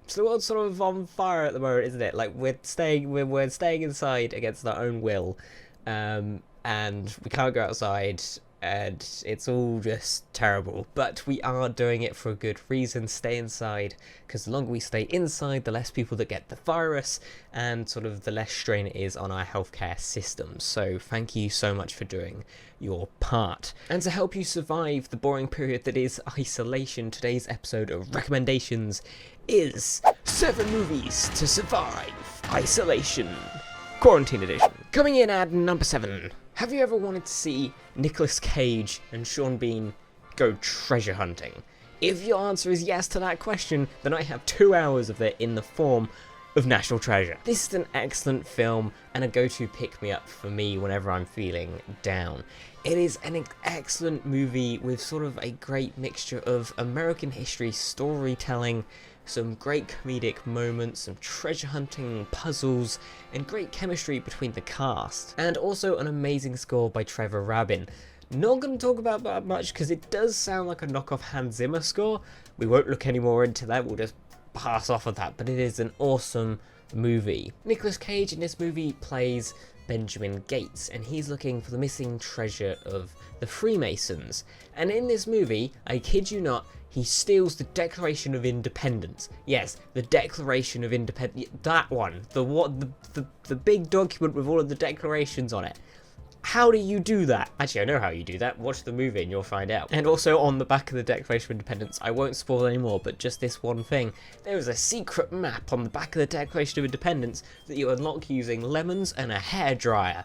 So the world's sort of on fire at the moment, isn't it? Like we're staying inside against our own will, and we can't go outside, and it's all just terrible. But we are doing it for a good reason. Stay inside, because the longer we stay inside, the less people that get the virus, and sort of the less strain it is on our healthcare system. So thank you so much for doing your part. And to help you survive the boring period that is isolation, today's episode of recommendations is 7 movies to survive isolation, quarantine edition. Coming in at number 7. Have you ever wanted to see Nicolas Cage and Sean Bean go treasure hunting? If your answer is yes to that question, then I have 2 hours of it in the form of National Treasure. This is an excellent film and a go-to pick-me-up for me whenever I'm feeling down. It is an excellent movie with sort of a great mixture of American history storytelling, some great comedic moments, some treasure hunting, puzzles, and great chemistry between the cast. And also an amazing score by Trevor Rabin. Not going to talk about that much because it does sound like a knockoff Hans Zimmer score. We won't look any more into that, we'll just pass off of that, but it is an awesome movie. Nicolas Cage in this movie plays Benjamin Gates, and he's looking for the missing treasure of the Freemasons. And in this movie, I kid you not, he steals the Declaration of Independence. Yes, the Declaration of Independence. That one. The big document with all of the declarations on it. How do you do that? Actually, I know how you do that. Watch the movie and you'll find out. And also on the back of the Declaration of Independence, I won't spoil anymore, but just this one thing. There is a secret map on the back of the Declaration of Independence that you unlock using lemons and a hairdryer.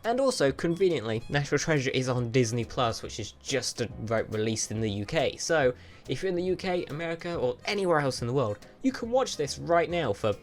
And also, conveniently, National Treasure is on Disney Plus, which is just released in the UK. So, if you're in the UK, America, or anywhere else in the world, you can watch this right now for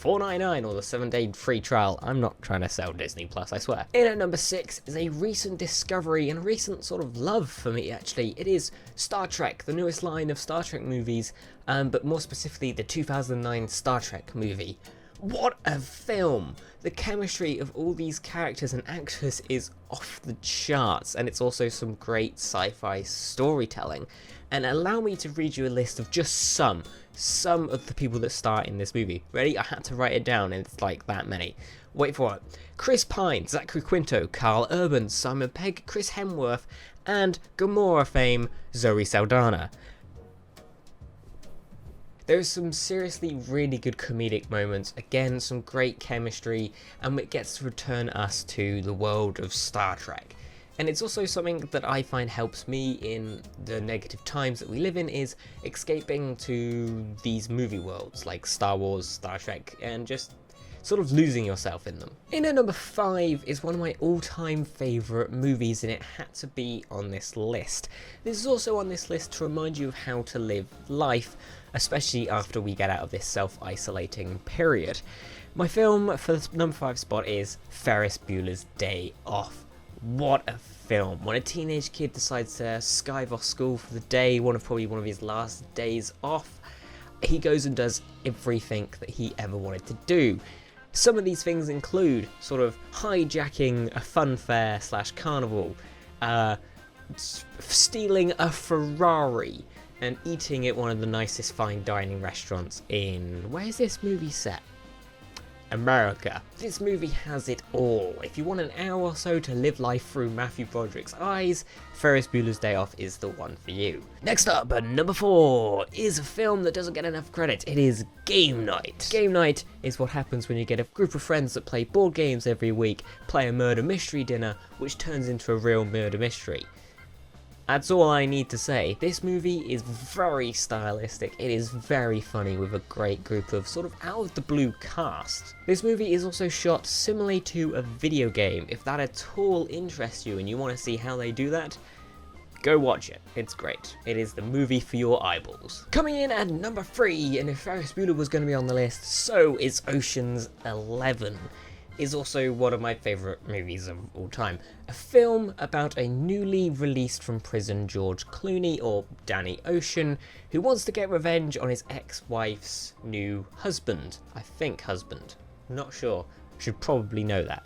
$4.99 or the 7-day free trial. I'm not trying to sell Disney Plus, I swear. In at number 6 is a recent discovery and a recent sort of love for me, actually. It is Star Trek, the newest line of Star Trek movies, but more specifically the 2009 Star Trek movie. What a film! The chemistry of all these characters and actors is off the charts, and it's also some great sci-fi storytelling. And allow me to read you a list of just some of the people that star in this movie. Ready? I had to write it down, and it's like that many. Wait for it. Chris Pine, Zachary Quinto, Carl Urban, Simon Pegg, Chris Hemsworth, and Gamora fame Zoe Saldana. There's some seriously really good comedic moments, again some great chemistry, and it gets to return us to the world of Star Trek. And it's also something that I find helps me in the negative times that we live in, is escaping to these movie worlds like Star Wars, Star Trek, and just sort of losing yourself in them. In at number 5 is one of my all-time favourite movies, and it had to be on this list. This is also on this list to remind you of how to live life, especially after we get out of this self-isolating period. My film for the number 5 spot is Ferris Bueller's Day Off. What a film. When a teenage kid decides to skive off school for the day, probably one of his last days off, he goes and does everything that he ever wanted to do. Some of these things include sort of hijacking a fun fair / carnival, stealing a Ferrari, and eating at one of the nicest fine dining restaurants in... where is this movie set? America. This movie has it all. If you want an hour or so to live life through Matthew Broderick's eyes, Ferris Bueller's Day Off is the one for you. Next up, at number 4, is a film that doesn't get enough credit. It is Game Night. Game Night is what happens when you get a group of friends that play board games every week, play a murder mystery dinner, which turns into a real murder mystery. That's all I need to say. This movie is very stylistic, it is very funny with a great group of sort of out of the blue cast. This movie is also shot similarly to a video game. If that at all interests you and you want to see how they do that, go watch it. It's great. It is the movie for your eyeballs. Coming in at number 3, and if Ferris Bueller was going to be on the list, so is Ocean's 11. Is also one of my favourite movies of all time. A film about a newly released from prison George Clooney, or Danny Ocean, who wants to get revenge on his ex-wife's new husband. I think husband. Not sure. Should probably know that.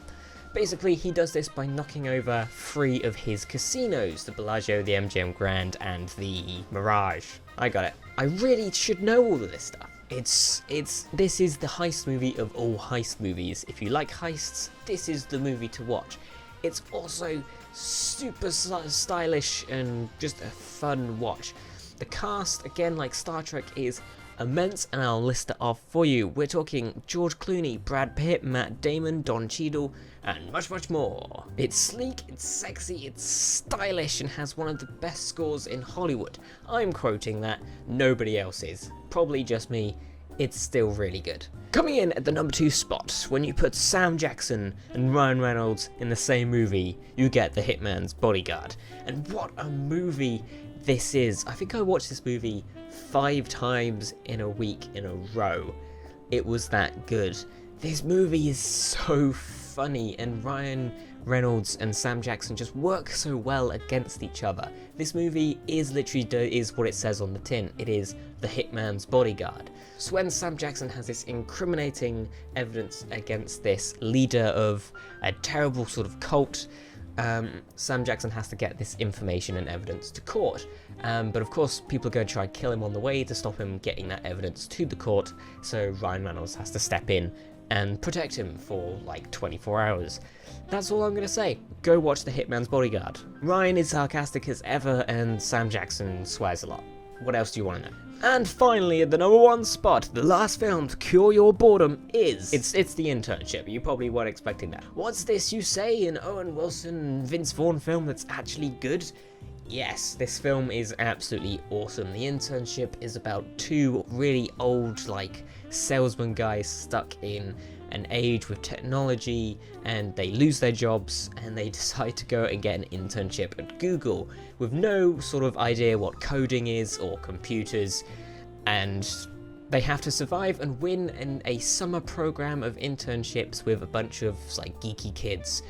Basically, he does this by knocking over 3 of his casinos, the Bellagio, the MGM Grand, and the Mirage. I got it. I really should know all of this stuff. This is the heist movie of all heist movies. If you like heists, this is the movie to watch. It's also super stylish and just a fun watch. The cast, again, like Star Trek, is immense, and I'll list it off for you. We're talking George Clooney, Brad Pitt, Matt Damon, Don Cheadle, and much, much more. It's sleek, it's sexy, it's stylish, and has one of the best scores in Hollywood. I'm quoting that, nobody else is. Probably just me. It's still really good. Coming in at the number 2 spot, when you put Sam Jackson and Ryan Reynolds in the same movie, you get The Hitman's Bodyguard. And what a movie this is. I think I watched this movie 5 times in a week in a row. It was that good. This movie is so funny, and Ryan Reynolds and Sam Jackson just work so well against each other. This movie is literally what it says on the tin. It is The Hitman's Bodyguard. So when Sam Jackson has this incriminating evidence against this leader of a terrible sort of cult, Sam Jackson has to get this information and evidence to court. But of course, people are going to try and kill him on the way to stop him getting that evidence to the court, so Ryan Reynolds has to step in and protect him for like 24 hours. That's all I'm going to say. Go watch The Hitman's Bodyguard. Ryan is sarcastic as ever, and Sam Jackson swears a lot. What else do you want to know? And finally, at the number 1 spot, the last film to cure your boredom is... It's The Internship. You probably weren't expecting that. What's this you say, an Owen Wilson, Vince Vaughn film that's actually good? Yes, this film is absolutely awesome. The Internship is about 2 really old, like, salesman guys stuck in an age with technology, and they lose their jobs and they decide to go and get an internship at Google with no sort of idea what coding is or computers, and they have to survive and win in a summer program of internships with a bunch of like geeky kids.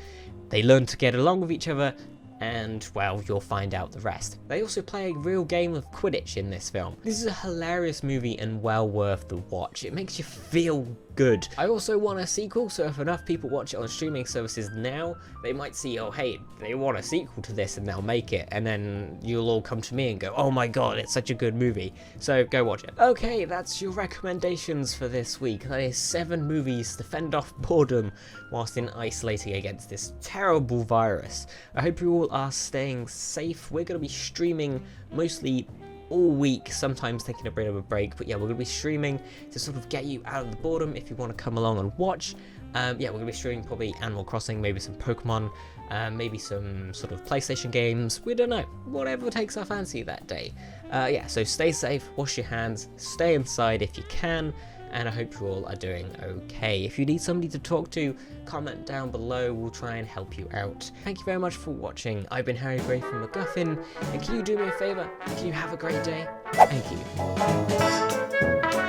They learn to get along with each other, and, well, you'll find out the rest. They also play a real game of Quidditch in this film. This is a hilarious movie and well worth the watch. It makes you feel good. I also want a sequel, so if enough people watch it on streaming services now, they might see, oh hey, they want a sequel to this and they'll make it, and then you'll all come to me and go, oh my god, it's such a good movie. So go watch it. Okay, that's your recommendations for this week. That is 7 movies to fend off boredom whilst in isolating against this terrible virus. I hope you all are staying safe. We're going to be streaming mostly all week, sometimes taking a bit of a break, but yeah, we're going to be streaming to sort of get you out of the boredom if you want to come along and watch. Yeah, we're going to be streaming probably Animal Crossing, maybe some Pokemon, maybe some sort of PlayStation games, we don't know, whatever takes our fancy that day. Yeah, so stay safe, wash your hands, stay inside if you can, and I hope you all are doing okay. If you need somebody to talk to, comment down below, we'll try and help you out. Thank you very much for watching. I've been Harry Gray from Mcguffin, and can you do me a favour? Can you have a great day? Thank you.